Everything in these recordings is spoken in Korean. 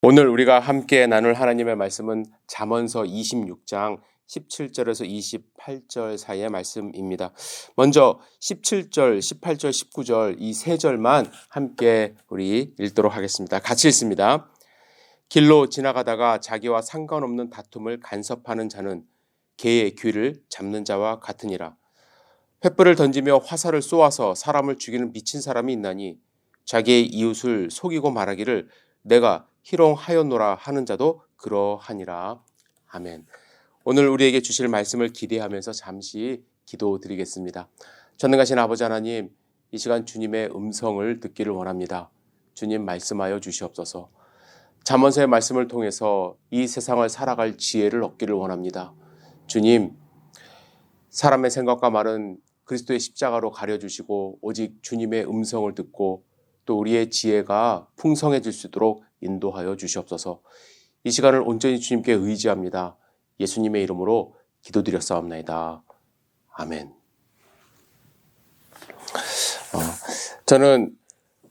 오늘 우리가 함께 나눌 하나님의 말씀은 잠언서 26장 17절에서 28절 사이의 말씀입니다. 먼저 17절, 18절, 19절 이 세 절만 함께 우리 읽도록 하겠습니다. 같이 읽습니다. 길로 지나가다가 자기와 상관없는 다툼을 간섭하는 자는 개의 귀를 잡는 자와 같으니라. 횃불을 던지며 화살을 쏘아서 사람을 죽이는 미친 사람이 있나니 자기의 이웃을 속이고 말하기를 내가 희롱하였노라 하는 자도 그러하니라. 아멘. 오늘 우리에게 주실 말씀을 기대하면서 잠시 기도드리겠습니다. 전능하신 아버지 하나님, 이 시간 주님의 음성을 듣기를 원합니다. 주님 말씀하여 주시옵소서. 잠언서의 말씀을 통해서 이 세상을 살아갈 지혜를 얻기를 원합니다. 주님, 사람의 생각과 말은 그리스도의 십자가로 가려주시고 오직 주님의 음성을 듣고 또 우리의 지혜가 풍성해질 수 있도록 인도하여 주시옵소서. 이 시간을 온전히 주님께 의지합니다. 예수님의 이름으로 기도드렸사옵나이다. 아멘. 저는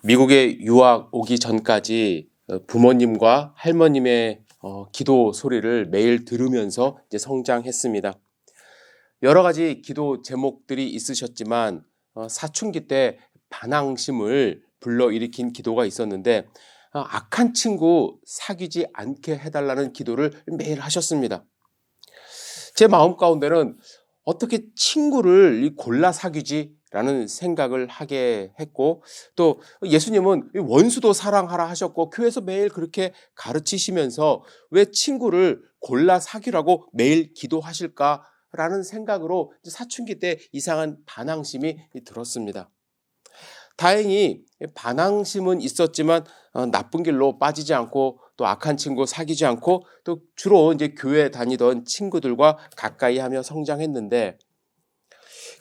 미국에 유학 오기 전까지 부모님과 할머님의 기도 소리를 매일 들으면서 이제 성장했습니다. 여러 가지 기도 제목들이 있으셨지만 사춘기 때 반항심을 불러일으킨 기도가 있었는데 악한 친구 사귀지 않게 해달라는 기도를 매일 하셨습니다. 제 마음 가운데는 어떻게 친구를 골라 사귀지라는 생각을 하게 했고 또 예수님은 원수도 사랑하라 하셨고 교회에서 매일 그렇게 가르치시면서 왜 친구를 골라 사귀라고 매일 기도하실까라는 생각으로 사춘기 때 이상한 반항심이 들었습니다. 다행히 반항심은 있었지만 나쁜 길로 빠지지 않고 또 악한 친구 사귀지 않고 또 주로 이제 교회 다니던 친구들과 가까이 하며 성장했는데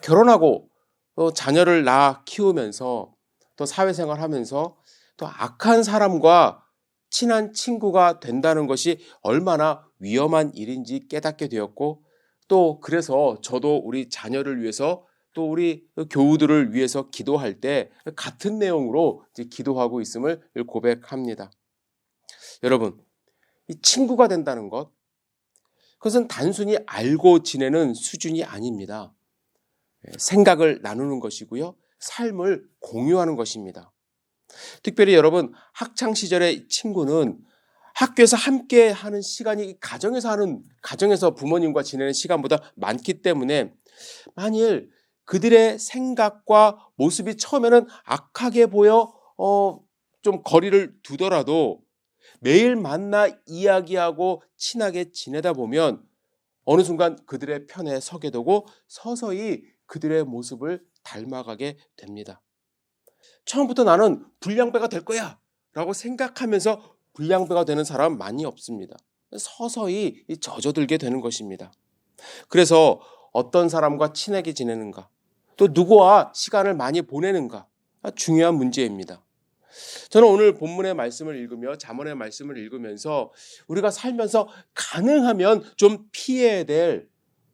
결혼하고 또 자녀를 낳아 키우면서 또 사회생활 하면서 또 악한 사람과 친한 친구가 된다는 것이 얼마나 위험한 일인지 깨닫게 되었고 또 그래서 저도 우리 자녀를 위해서 또 우리 교우들을 위해서 기도할 때 같은 내용으로 이제 기도하고 있음을 고백합니다. 여러분, 이 친구가 된다는 것, 그것은 단순히 알고 지내는 수준이 아닙니다. 생각을 나누는 것이고요. 삶을 공유하는 것입니다. 특별히 여러분, 학창시절의 친구는 학교에서 함께 하는 시간이 가정에서 부모님과 지내는 시간보다 많기 때문에 만일 그들의 생각과 모습이 처음에는 악하게 보여 좀 거리를 두더라도 매일 만나 이야기하고 친하게 지내다 보면 어느 순간 그들의 편에 서게 되고 서서히 그들의 모습을 닮아가게 됩니다. 처음부터 나는 불량배가 될 거야 라고 생각하면서 불량배가 되는 사람 많이 없습니다. 서서히 젖어들게 되는 것입니다. 그래서 어떤 사람과 친하게 지내는가 또 누구와 시간을 많이 보내는가 중요한 문제입니다. 저는 오늘 본문의 말씀을 읽으며 잠언의 말씀을 읽으면서 우리가 살면서 가능하면 좀 피해야 될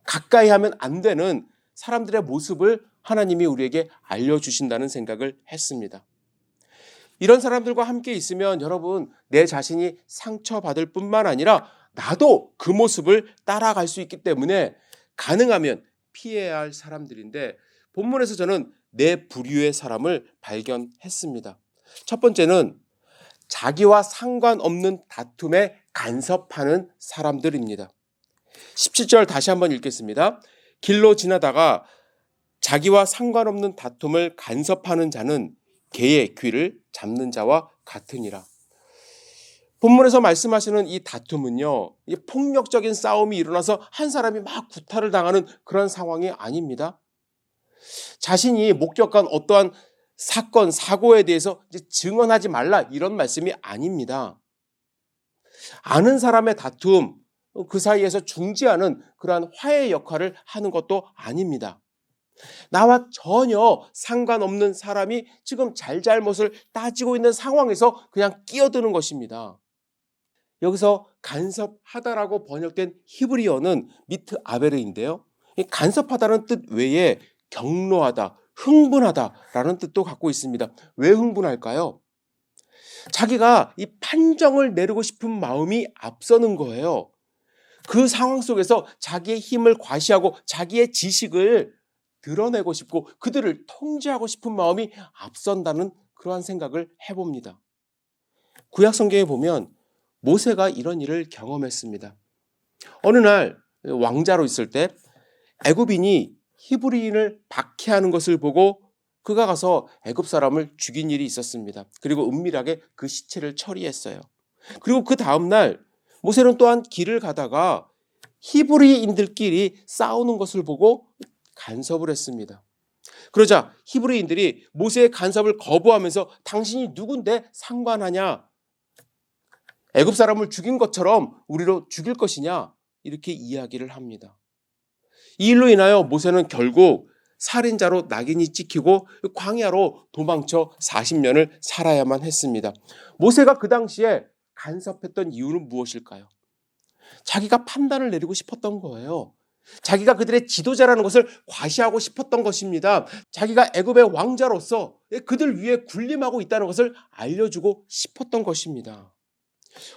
가까이 하면 안 되는 사람들의 모습을 하나님이 우리에게 알려주신다는 생각을 했습니다. 이런 사람들과 함께 있으면 여러분 내 자신이 상처받을 뿐만 아니라 나도 그 모습을 따라갈 수 있기 때문에 가능하면 피해야 할 사람들인데 본문에서 저는 네 부류의 사람을 발견했습니다. 첫 번째는 자기와 상관없는 다툼에 간섭하는 사람들입니다. 17절 다시 한번 읽겠습니다. 길로 지나다가 자기와 상관없는 다툼을 간섭하는 자는 개의 귀를 잡는 자와 같으니라. 본문에서 말씀하시는 이 다툼은요, 폭력적인 싸움이 일어나서 한 사람이 막 구타를 당하는 그런 상황이 아닙니다. 자신이 목격한 어떠한 사건, 사고에 대해서 이제 증언하지 말라 이런 말씀이 아닙니다. 아는 사람의 다툼, 그 사이에서 중지하는 그러한 화해 역할을 하는 것도 아닙니다. 나와 전혀 상관없는 사람이 지금 잘잘못을 따지고 있는 상황에서 그냥 끼어드는 것입니다. 여기서 간섭하다라고 번역된 히브리어는 미트 아베르인데요. 간섭하다는 뜻 외에 경로하다, 흥분하다라는 뜻도 갖고 있습니다. 왜 흥분할까요? 자기가 이 판정을 내리고 싶은 마음이 앞서는 거예요. 그 상황 속에서 자기의 힘을 과시하고 자기의 지식을 드러내고 싶고 그들을 통제하고 싶은 마음이 앞선다는 그러한 생각을 해봅니다. 구약 성경에 보면 모세가 이런 일을 경험했습니다. 어느 날 왕자로 있을 때 애굽인이 히브리인을 박해하는 것을 보고 그가 가서 애굽 사람을 죽인 일이 있었습니다. 그리고 은밀하게 그 시체를 처리했어요. 그리고 그 다음 날 모세는 또한 길을 가다가 히브리인들끼리 싸우는 것을 보고 간섭을 했습니다. 그러자 히브리인들이 모세의 간섭을 거부하면서 당신이 누군데 상관하냐? 애굽 사람을 죽인 것처럼 우리로 죽일 것이냐? 이렇게 이야기를 합니다. 이 일로 인하여 모세는 결국 살인자로 낙인이 찍히고 광야로 도망쳐 40년을 살아야만 했습니다. 모세가 그 당시에 간섭했던 이유는 무엇일까요? 자기가 판단을 내리고 싶었던 거예요. 자기가 그들의 지도자라는 것을 과시하고 싶었던 것입니다. 자기가 애굽의 왕자로서 그들 위에 군림하고 있다는 것을 알려주고 싶었던 것입니다.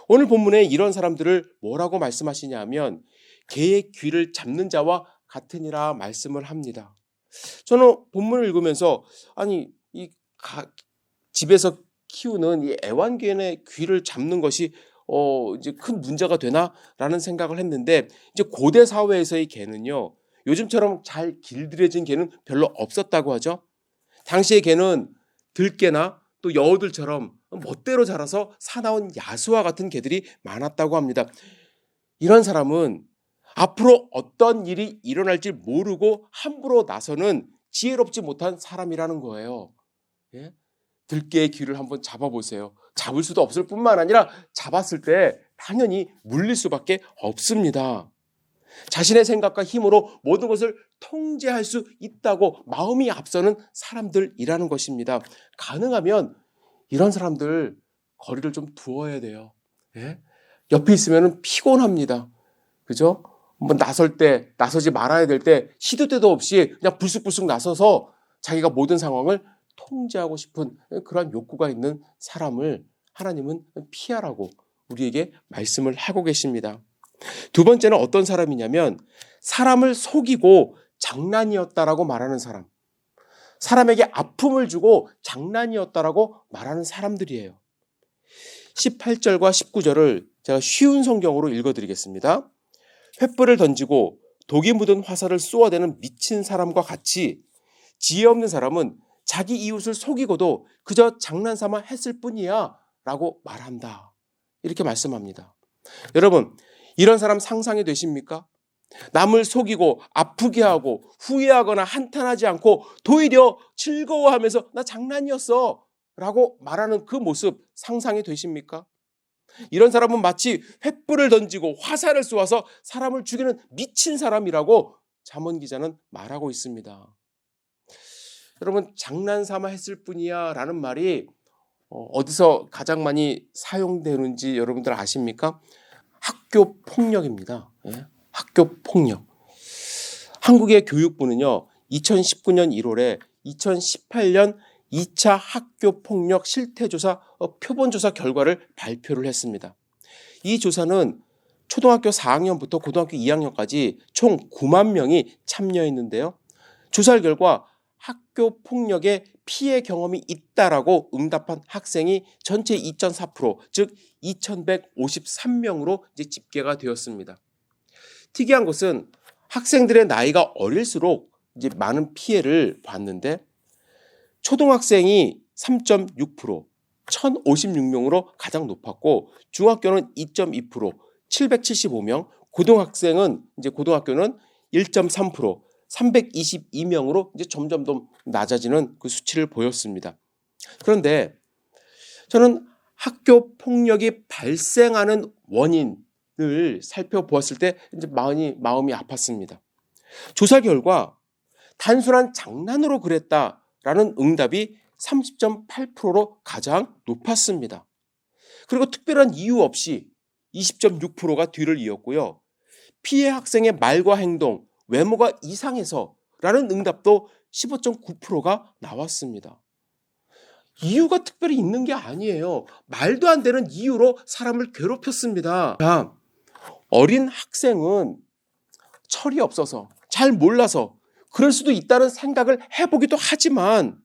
오늘 본문에 이런 사람들을 뭐라고 말씀하시냐 하면 개의 귀를 잡는 자와 같으니라 말씀을 합니다. 저는 본문을 읽으면서 집에서 키우는 이 애완견의 귀를 잡는 것이 이제 큰 문제가 되나라는 생각을 했는데 이제 고대 사회에서의 개는요 요즘처럼 잘 길들여진 개는 별로 없었다고 하죠. 당시의 개는 들개나 또 여우들처럼 멋대로 자라서 사나운 야수와 같은 개들이 많았다고 합니다. 이런 사람은 앞으로 어떤 일이 일어날지 모르고 함부로 나서는 지혜롭지 못한 사람이라는 거예요. 예? 들개의 귀를 한번 잡아보세요. 잡을 수도 없을 뿐만 아니라 잡았을 때 당연히 물릴 수밖에 없습니다. 자신의 생각과 힘으로 모든 것을 통제할 수 있다고 마음이 앞서는 사람들이라는 것입니다. 가능하면 이런 사람들 거리를 좀 두어야 돼요. 예? 옆에 있으면 피곤합니다. 그죠? 한번 나설 때, 나서지 말아야 될 때 시도 때도 없이 그냥 불쑥불쑥 나서서 자기가 모든 상황을 통제하고 싶은 그런 욕구가 있는 사람을 하나님은 피하라고 우리에게 말씀을 하고 계십니다. 두 번째는 어떤 사람이냐면 사람을 속이고 장난이었다라고 말하는 사람. 사람에게 아픔을 주고 장난이었다라고 말하는 사람들이에요. 18절과 19절을 제가 쉬운 성경으로 읽어드리겠습니다. 횃불을 던지고 독이 묻은 화살을 쏘아대는 미친 사람과 같이 지혜 없는 사람은 자기 이웃을 속이고도 그저 장난삼아 했을 뿐이야 라고 말한다. 이렇게 말씀합니다. 여러분, 이런 사람 상상이 되십니까? 남을 속이고 아프게 하고 후회하거나 한탄하지 않고 도리어 즐거워하면서 나 장난이었어 라고 말하는 그 모습 상상이 되십니까? 이런 사람은 마치 횃불을 던지고 화살을 쏘아서 사람을 죽이는 미친 사람이라고 잠언 기자는 말하고 있습니다. 여러분, 장난삼아 했을 뿐이야 라는 말이 어디서 가장 많이 사용되는지 여러분들 아십니까? 학교 폭력입니다. 예? 학교 폭력. 한국의 교육부는요, 2019년 1월에 2018년 2차 학교 폭력 실태조사 표본조사 결과를 발표를 했습니다. 이 조사는 초등학교 4학년부터 고등학교 2학년까지 총 9만 명이 참여했는데요. 조사 결과 학교 폭력에 피해 경험이 있다라고 응답한 학생이 전체 2.4%, 즉 2,153명으로 이제 집계가 되었습니다. 특이한 것은 학생들의 나이가 어릴수록 이제 많은 피해를 봤는데 초등학생이 3.6%, 1,056명으로 가장 높았고 중학교는 2.2%, 775명, 고등학교는 1.3%, 322명으로 이제 점점 더 낮아지는 그 수치를 보였습니다. 그런데 저는 학교 폭력이 발생하는 원인을 살펴보았을 때 이제 마음이 아팠습니다. 조사 결과 단순한 장난으로 그랬다라는 응답이 30.8%로 가장 높았습니다. 그리고 특별한 이유 없이 20.6%가 뒤를 이었고요. 피해 학생의 말과 행동, 외모가 이상해서 라는 응답도 15.9%가 나왔습니다. 이유가 특별히 있는 게 아니에요. 말도 안 되는 이유로 사람을 괴롭혔습니다. 자, 어린 학생은 철이 없어서 잘 몰라서 그럴 수도 있다는 생각을 해보기도 하지만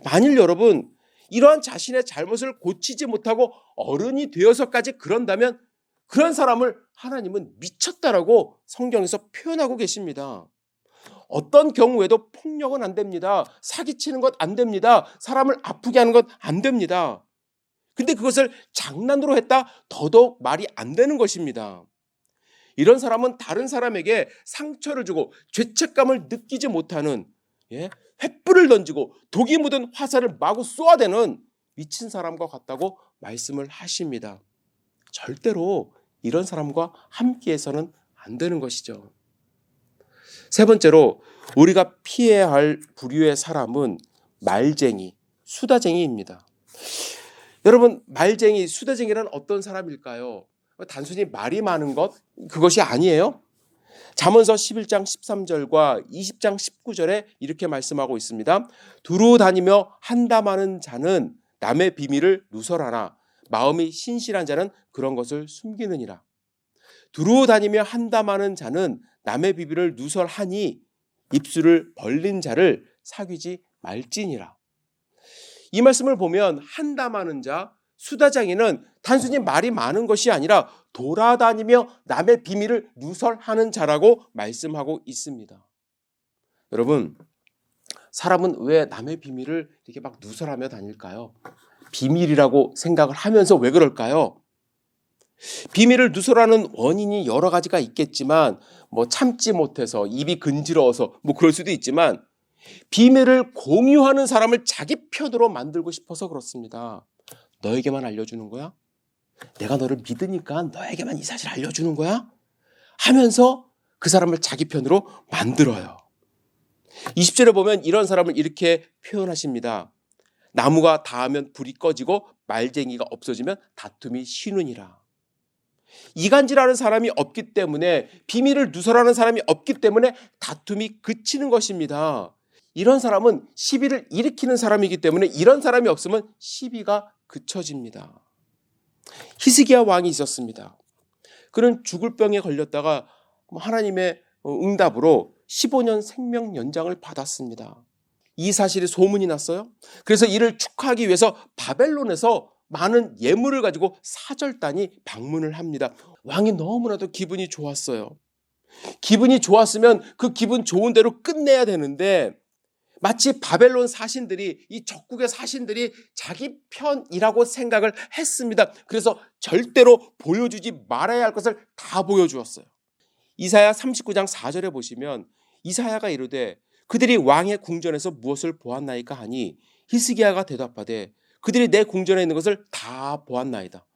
만일 여러분 이러한 자신의 잘못을 고치지 못하고 어른이 되어서까지 그런다면 그런 사람을 하나님은 미쳤다라고 성경에서 표현하고 계십니다. 어떤 경우에도 폭력은 안 됩니다. 사기치는 것 안 됩니다. 사람을 아프게 하는 것 안 됩니다. 근데 그것을 장난으로 했다? 더더욱 말이 안 되는 것입니다. 이런 사람은 다른 사람에게 상처를 주고 죄책감을 느끼지 못하는 횃불을 던지고 독이 묻은 화살을 마구 쏘아대는 미친 사람과 같다고 말씀을 하십니다. 절대로 이런 사람과 함께해서는 안 되는 것이죠. 세 번째로 우리가 피해야 할 부류의 사람은 말쟁이, 수다쟁이입니다. 여러분, 말쟁이, 수다쟁이란 어떤 사람일까요? 단순히 말이 많은 것, 그것이 아니에요. 잠언서 11장 13절과 20장 19절에 이렇게 말씀하고 있습니다. 두루 다니며 한담하는 자는 남의 비밀을 누설하나 마음이 신실한 자는 그런 것을 숨기느니라. 두루 다니며 한담하는 자는 남의 비밀을 누설하니 입술을 벌린 자를 사귀지 말지니라. 이 말씀을 보면 한담하는 자, 수다쟁이는 단순히 말이 많은 것이 아니라 돌아다니며 남의 비밀을 누설하는 자라고 말씀하고 있습니다. 여러분, 사람은 왜 남의 비밀을 이렇게 막 누설하며 다닐까요? 비밀이라고 생각을 하면서 왜 그럴까요? 비밀을 누설하는 원인이 여러 가지가 있겠지만 참지 못해서 입이 근지러워서 그럴 수도 있지만 비밀을 공유하는 사람을 자기 편으로 만들고 싶어서 그렇습니다. 너에게만 알려주는 거야? 내가 너를 믿으니까 너에게만 이 사실 알려주는 거야? 하면서 그 사람을 자기 편으로 만들어요. 20절에 보면 이런 사람을 이렇게 표현하십니다. 나무가 닿으면 불이 꺼지고 말쟁이가 없어지면 다툼이 쉬느니라. 이간질하는 사람이 없기 때문에, 비밀을 누설하는 사람이 없기 때문에 다툼이 그치는 것입니다. 이런 사람은 시비를 일으키는 사람이기 때문에 이런 사람이 없으면 시비가 그쳐집니다. 히스기야 왕이 있었습니다. 그는 죽을 병에 걸렸다가 하나님의 응답으로 15년 생명 연장을 받았습니다. 이 사실이 소문이 났어요. 그래서 이를 축하하기 위해서 바벨론에서 많은 예물을 가지고 사절단이 방문을 합니다. 왕이 너무나도 기분이 좋았어요. 기분이 좋았으면 그 기분 좋은 대로 끝내야 되는데 마치 바벨론 사신들이, 이 적국의 사신들이 자기 편이라고 생각을 했습니다. 그래서 절대로 보여주지 말아야 할 것을 다 보여주었어요. 이사야 39장 4절에 보시면 이사야가 이르되 그들이 왕의 궁전에서 무엇을 보았나이까 하니 히스기야가 대답하되 그들이 내 궁전에 있는 것을 다 보았나이다.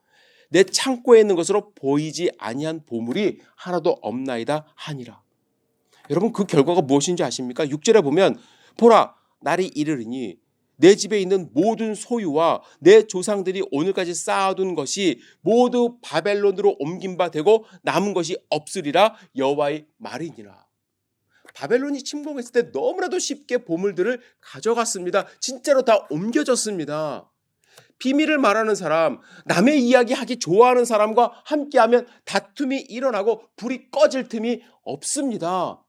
내 창고에 있는 것으로 보이지 아니한 보물이 하나도 없나이다 하니라. 여러분, 그 결과가 무엇인지 아십니까? 6절에 보면 보라, 날이 이르리니 내 집에 있는 모든 소유와 내 조상들이 오늘까지 쌓아둔 것이 모두 바벨론으로 옮긴 바 되고 남은 것이 없으리라 여호와의 말이니라. 바벨론이 침공했을 때 너무나도 쉽게 보물들을 가져갔습니다. 진짜로 다 옮겨졌습니다. 비밀을 말하는 사람, 남의 이야기하기 좋아하는 사람과 함께하면 다툼이 일어나고 불이 꺼질 틈이 없습니다.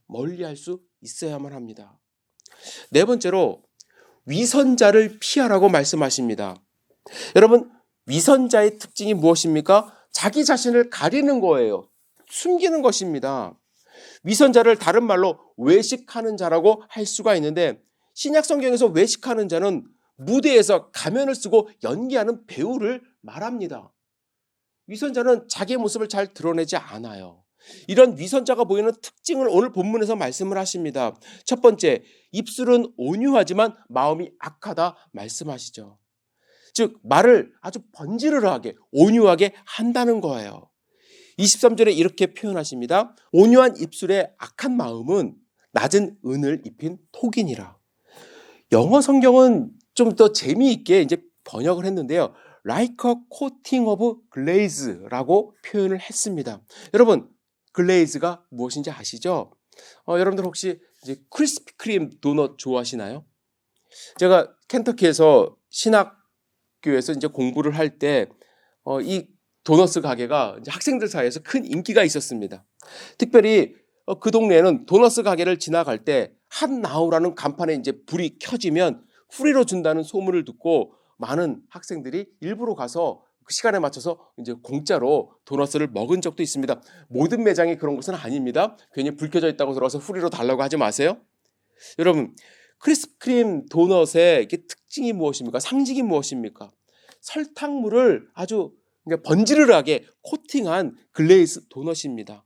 멀리할 수 있어야만 합니다. 네 번째로 위선자를 피하라고 말씀하십니다. 여러분, 위선자의 특징이 무엇입니까? 자기 자신을 가리는 거예요. 숨기는 것입니다. 위선자를 다른 말로 외식하는 자라고 할 수가 있는데, 신약 성경에서 외식하는 자는 무대에서 가면을 쓰고 연기하는 배우를 말합니다. 위선자는 자기의 모습을 잘 드러내지 않아요. 이런 위선자가 보이는 특징을 오늘 본문에서 말씀을 하십니다. 첫 번째, 입술은 온유하지만 마음이 악하다 말씀하시죠. 즉, 말을 아주 번지르르하게 온유하게 한다는 거예요. 23절에 이렇게 표현하십니다. 온유한 입술에 악한 마음은 낮은 은을 입힌 톡이니라. 영어 성경은 좀 더 재미있게 이제 번역을 했는데요. Like a coating of glaze라고 표현을 했습니다. 여러분, 글레이즈가 무엇인지 아시죠? 여러분들 혹시 이제 크리스피 크림 도넛 좋아하시나요? 제가 켄터키에서 신학교에서 이제 공부를 할 때 이 도너스 가게가 이제 학생들 사이에서 큰 인기가 있었습니다. 특별히 그 동네에는 도너스 가게를 지나갈 때 한 나우라는 간판에 이제 불이 켜지면 프리로 준다는 소문을 듣고 많은 학생들이 일부러 가서 그 시간에 맞춰서 이제 공짜로 도너스를 먹은 적도 있습니다. 모든 매장이 그런 것은 아닙니다. 괜히 불 켜져 있다고 들어가서 프리로 달라고 하지 마세요. 여러분, 크리스크림 도넛의 이게 특징이 무엇입니까? 상징이 무엇입니까? 설탕물을 아주 번지르르하게 코팅한 글레이즈 도넛입니다.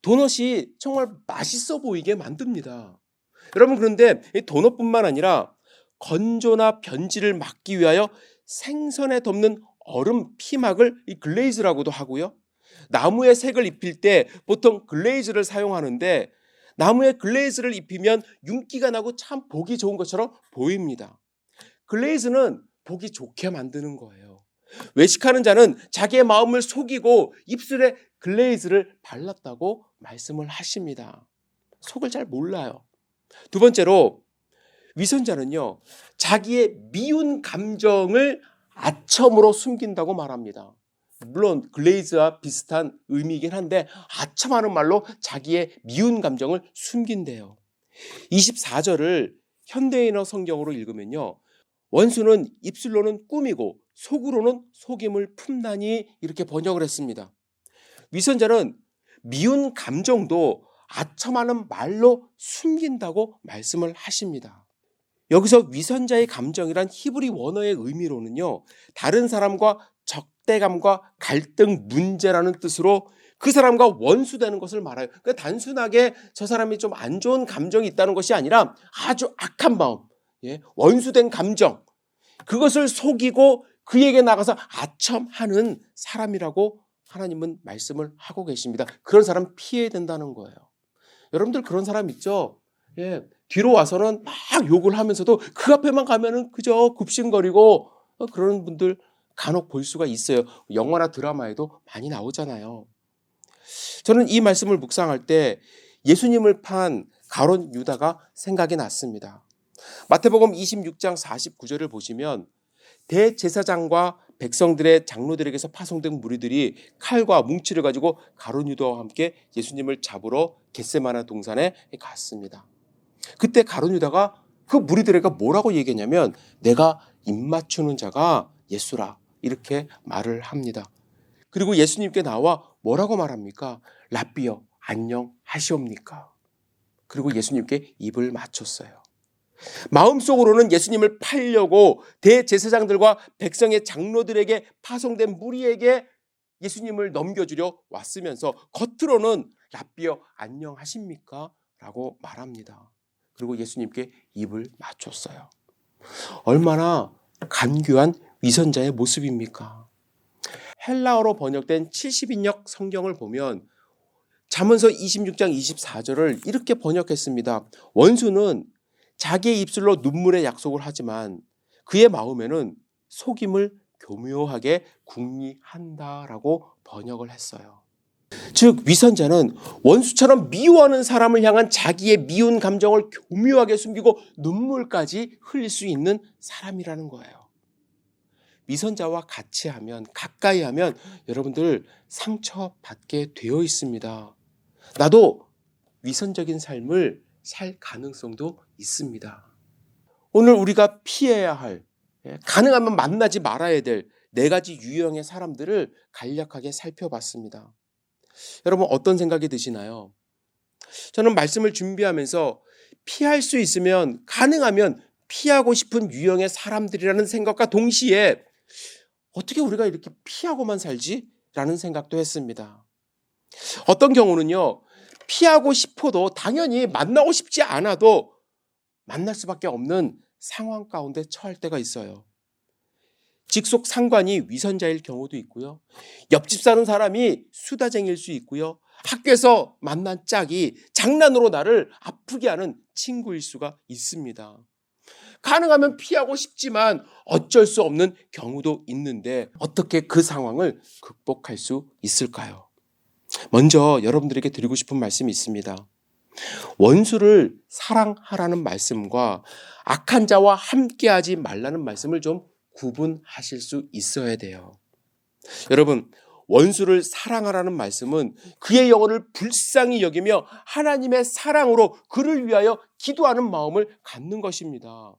도넛이 정말 맛있어 보이게 만듭니다. 여러분, 그런데 이 도넛뿐만 아니라 건조나 변질을 막기 위하여 생선에 덮는 얼음 피막을 이 글레이즈라고도 하고요. 나무에 색을 입힐 때 보통 글레이즈를 사용하는데 나무에 글레이즈를 입히면 윤기가 나고 참 보기 좋은 것처럼 보입니다. 글레이즈는 보기 좋게 만드는 거예요. 외식하는 자는 자기의 마음을 속이고 입술에 글레이즈를 발랐다고 말씀을 하십니다. 속을 잘 몰라요. 두 번째로 위선자는요, 자기의 미운 감정을 아첨으로 숨긴다고 말합니다. 물론 글레이즈와 비슷한 의미이긴 한데 아첨하는 말로 자기의 미운 감정을 숨긴대요. 24절을 현대인어 성경으로 읽으면요, 원수는 입술로는 꾸미고 속으로는 속임을 품나니 이렇게 번역을 했습니다. 위선자는 미운 감정도 아첨하는 말로 숨긴다고 말씀을 하십니다. 여기서 위선자의 감정이란 히브리 원어의 의미로는요, 다른 사람과 적대감과 갈등, 문제라는 뜻으로 그 사람과 원수되는 것을 말해요. 그러니까 단순하게 저 사람이 좀 안 좋은 감정이 있다는 것이 아니라 아주 악한 마음, 원수된 감정, 그것을 속이고 그에게 나가서 아첨하는 사람이라고 하나님은 말씀을 하고 계십니다. 그런 사람 피해야 된다는 거예요. 여러분들 그런 사람 있죠? 뒤로 와서는 막 욕을 하면서도 그 앞에만 가면은 그저 굽신거리고 그런 분들 간혹 볼 수가 있어요. 영화나 드라마에도 많이 나오잖아요. 저는 이 말씀을 묵상할 때 예수님을 판 가룟 유다가 생각이 났습니다. 마태복음 26장 49절을 보시면 대제사장과 백성들의 장로들에게서 파송된 무리들이 칼과 뭉치를 가지고 가룟 유다와 함께 예수님을 잡으러 겟세마네 동산에 갔습니다. 그때 가룟 유다가 그 무리들에게 뭐라고 얘기했냐면 내가 입맞추는 자가 예수라 이렇게 말을 합니다. 그리고 예수님께 나와 뭐라고 말합니까? 랍비여 안녕하시옵니까? 그리고 예수님께 입을 맞췄어요. 마음속으로는 예수님을 팔려고 대제사장들과 백성의 장로들에게 파송된 무리에게 예수님을 넘겨주려 왔으면서 겉으로는 랍비여 안녕하십니까? 라고 말합니다. 그리고 예수님께 입을 맞췄어요. 얼마나 간교한 위선자의 모습입니까? 헬라어로 번역된 70인역 성경을 보면 잠언서 26장 24절을 이렇게 번역했습니다. 원수는 자기의 입술로 눈물의 약속을 하지만 그의 마음에는 속임을 교묘하게 궁리한다라고 번역을 했어요. 즉 위선자는 원수처럼 미워하는 사람을 향한 자기의 미운 감정을 교묘하게 숨기고 눈물까지 흘릴 수 있는 사람이라는 거예요. 위선자와 같이 하면 가까이 하면 여러분들 상처받게 되어 있습니다. 나도 위선적인 삶을 살 가능성도 있습니다. 오늘 우리가 피해야 할, 가능하면 만나지 말아야 될 4가지 유형의 사람들을 간략하게 살펴봤습니다. 여러분 어떤 생각이 드시나요? 저는 말씀을 준비하면서 피할 수 있으면 가능하면 피하고 싶은 유형의 사람들이라는 생각과 동시에 어떻게 우리가 이렇게 피하고만 살지? 라는 생각도 했습니다. 어떤 경우는요, 피하고 싶어도 당연히 만나고 싶지 않아도 만날 수밖에 없는 상황 가운데 처할 때가 있어요. 직속 상관이 위선자일 경우도 있고요. 옆집 사는 사람이 수다쟁이일 수 있고요. 학교에서 만난 짝이 장난으로 나를 아프게 하는 친구일 수가 있습니다. 가능하면 피하고 싶지만 어쩔 수 없는 경우도 있는데 어떻게 그 상황을 극복할 수 있을까요? 먼저 여러분들에게 드리고 싶은 말씀이 있습니다. 원수를 사랑하라는 말씀과 악한 자와 함께하지 말라는 말씀을 좀 구분하실 수 있어야 돼요. 여러분, 원수를 사랑하라는 말씀은 그의 영혼을 불쌍히 여기며 하나님의 사랑으로 그를 위하여 기도하는 마음을 갖는 것입니다.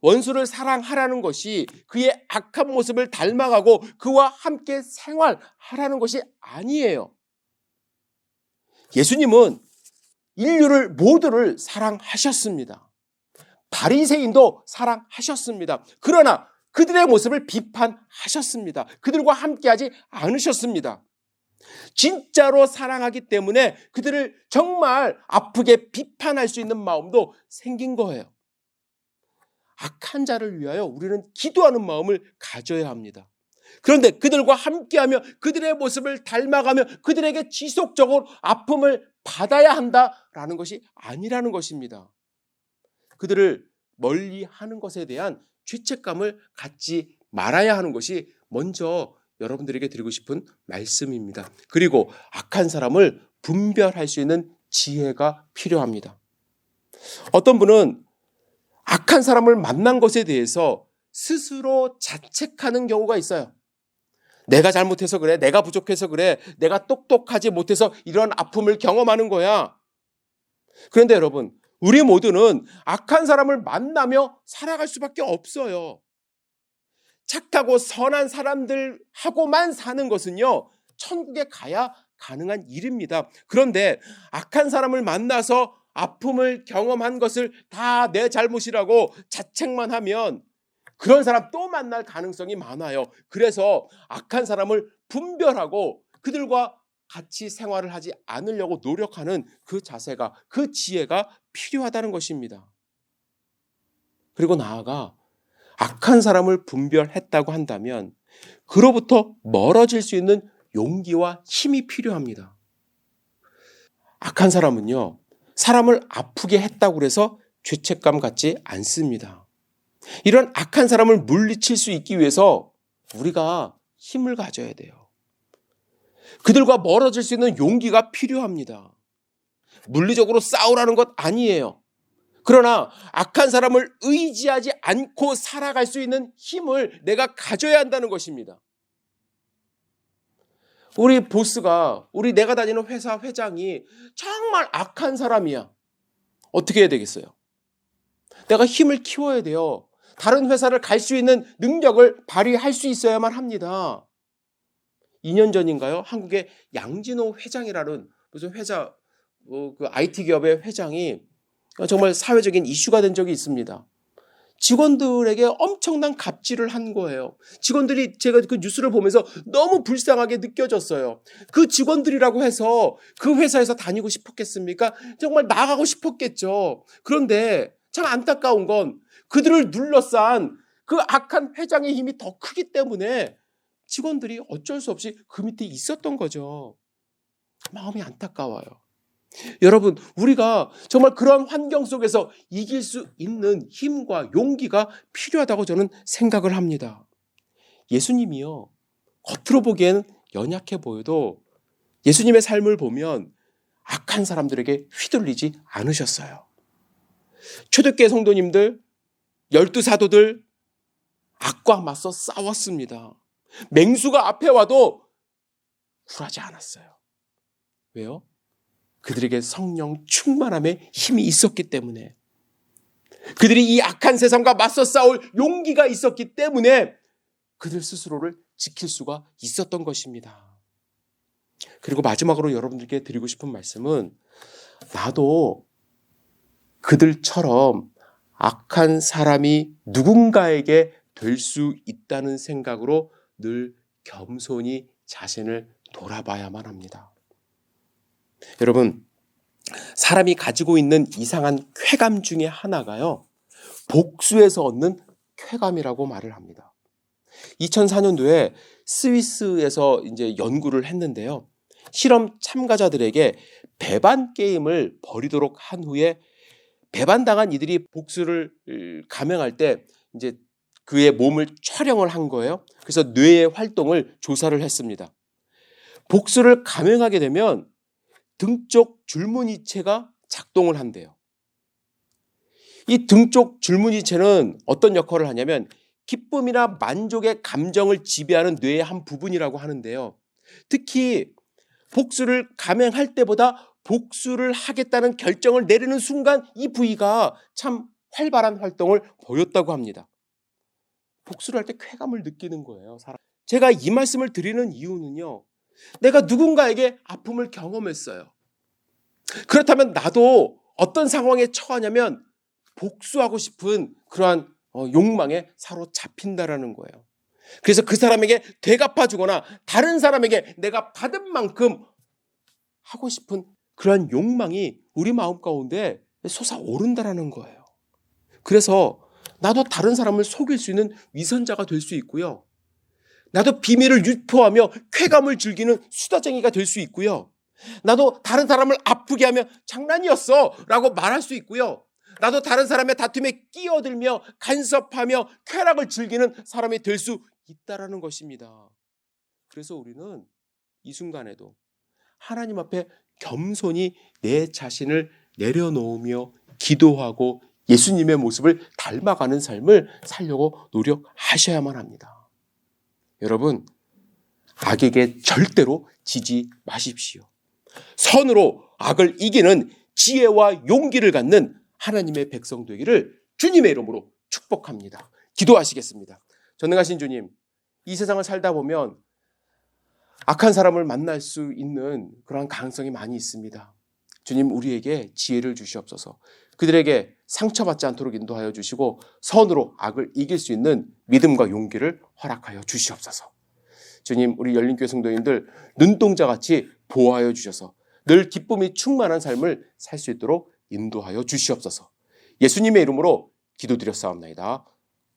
원수를 사랑하라는 것이 그의 악한 모습을 닮아가고 그와 함께 생활하라는 것이 아니에요. 예수님은 인류를 모두를 사랑하셨습니다. 바리새인도 사랑하셨습니다. 그러나 그들의 모습을 비판하셨습니다. 그들과 함께하지 않으셨습니다. 진짜로 사랑하기 때문에 그들을 정말 아프게 비판할 수 있는 마음도 생긴 거예요. 악한 자를 위하여 우리는 기도하는 마음을 가져야 합니다. 그런데 그들과 함께하며 그들의 모습을 닮아가며 그들에게 지속적으로 아픔을 받아야 한다라는 것이 아니라는 것입니다. 그들을 멀리하는 것에 대한 죄책감을 갖지 말아야 하는 것이 먼저 여러분들에게 드리고 싶은 말씀입니다. 그리고 악한 사람을 분별할 수 있는 지혜가 필요합니다. 어떤 분은 악한 사람을 만난 것에 대해서 스스로 자책하는 경우가 있어요. 내가 잘못해서 그래, 내가 부족해서 그래, 내가 똑똑하지 못해서 이런 아픔을 경험하는 거야. 그런데 여러분, 우리 모두는 악한 사람을 만나며 살아갈 수밖에 없어요. 착하고 선한 사람들하고만 사는 것은요, 천국에 가야 가능한 일입니다. 그런데 악한 사람을 만나서 아픔을 경험한 것을 다 내 잘못이라고 자책만 하면 그런 사람 또 만날 가능성이 많아요. 그래서 악한 사람을 분별하고 그들과 같이 생활을 하지 않으려고 노력하는 그 자세가, 그 지혜가 필요하다는 것입니다. 그리고 나아가 악한 사람을 분별했다고 한다면 그로부터 멀어질 수 있는 용기와 힘이 필요합니다. 악한 사람은요, 사람을 아프게 했다고 해서 죄책감 갖지 않습니다. 이런 악한 사람을 물리칠 수 있기 위해서 우리가 힘을 가져야 돼요. 그들과 멀어질 수 있는 용기가 필요합니다. 물리적으로 싸우라는 것 아니에요. 그러나 악한 사람을 의지하지 않고 살아갈 수 있는 힘을 내가 가져야 한다는 것입니다. 우리 보스가, 내가 다니는 회사 회장이 정말 악한 사람이야. 어떻게 해야 되겠어요? 내가 힘을 키워야 돼요. 다른 회사를 갈 수 있는 능력을 발휘할 수 있어야만 합니다. 2년 전인가요? 한국의 양진호 회장이라는 무슨 회사, 그 IT 기업의 회장이 정말 사회적인 이슈가 된 적이 있습니다. 직원들에게 엄청난 갑질을 한 거예요. 직원들이, 제가 그 뉴스를 보면서 너무 불쌍하게 느껴졌어요. 그 직원들이라고 해서 그 회사에서 다니고 싶었겠습니까? 정말 나가고 싶었겠죠. 그런데 참 안타까운 건 그들을 둘러싼 그 악한 회장의 힘이 더 크기 때문에 직원들이 어쩔 수 없이 그 밑에 있었던 거죠. 마음이 안타까워요. 여러분, 우리가 정말 그런 환경 속에서 이길 수 있는 힘과 용기가 필요하다고 저는 생각을 합니다. 예수님이요, 겉으로 보기에는 연약해 보여도 예수님의 삶을 보면 악한 사람들에게 휘둘리지 않으셨어요. 초대교회 성도님들, 12사도들 악과 맞서 싸웠습니다. 맹수가 앞에 와도 굴하지 않았어요. 왜요? 그들에게 성령 충만함의 힘이 있었기 때문에, 그들이 이 악한 세상과 맞서 싸울 용기가 있었기 때문에 그들 스스로를 지킬 수가 있었던 것입니다. 그리고 마지막으로 여러분들께 드리고 싶은 말씀은, 나도 그들처럼 악한 사람이 누군가에게 될 수 있다는 생각으로 늘 겸손히 자신을 돌아봐야만 합니다. 여러분, 사람이 가지고 있는 이상한 쾌감 중에 하나가요, 복수에서 얻는 쾌감이라고 말을 합니다. 2004년도에 스위스에서 이제 연구를 했는데요. 실험 참가자들에게 배반 게임을 벌이도록 한 후에 배반당한 이들이 복수를 감행할 때 이제 그의 몸을 촬영을 한 거예요. 그래서 뇌의 활동을 조사를 했습니다. 복수를 감행하게 되면 등 쪽 줄무늬체가 작동을 한대요. 이 등쪽 줄무늬체는 어떤 역할을 하냐면 기쁨이나 만족의 감정을 지배하는 뇌의 한 부분이라고 하는데요. 특히 복수를 감행할 때보다 복수를 하겠다는 결정을 내리는 순간 이 부위가 참 활발한 활동을 보였다고 합니다. 복수를 할 때 쾌감을 느끼는 거예요. 제가 이 말씀을 드리는 이유는요. 내가 누군가에게 아픔을 경험했어요. 그렇다면 나도 어떤 상황에 처하냐면 복수하고 싶은 그러한 욕망에 사로잡힌다라는 거예요. 그래서 그 사람에게 되갚아주거나 다른 사람에게 내가 받은 만큼 하고 싶은 그러한 욕망이 우리 마음 가운데 솟아오른다라는 거예요. 그래서 나도 다른 사람을 속일 수 있는 위선자가 될 수 있고요. 나도 비밀을 유포하며 쾌감을 즐기는 수다쟁이가 될 수 있고요. 나도 다른 사람을 아프게 하며 장난이었어 라고 말할 수 있고요. 나도 다른 사람의 다툼에 끼어들며 간섭하며 쾌락을 즐기는 사람이 될 수 있다라는 것입니다. 그래서 우리는 이 순간에도 하나님 앞에 겸손히 내 자신을 내려놓으며 기도하고 예수님의 모습을 닮아가는 삶을 살려고 노력하셔야만 합니다. 여러분, 악에게 절대로 지지 마십시오. 선으로 악을 이기는 지혜와 용기를 갖는 하나님의 백성 되기를 주님의 이름으로 축복합니다. 기도하시겠습니다. 전능하신 주님, 이 세상을 살다 보면 악한 사람을 만날 수 있는 그러한 가능성이 많이 있습니다. 주님, 우리에게 지혜를 주시옵소서. 그들에게 상처받지 않도록 인도하여 주시고 선으로 악을 이길 수 있는 믿음과 용기를 허락하여 주시옵소서. 주님, 우리 열린교회 성도님들 눈동자같이 보호하여 주셔서 늘 기쁨이 충만한 삶을 살 수 있도록 인도하여 주시옵소서. 예수님의 이름으로 기도드렸사옵나이다.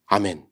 아멘.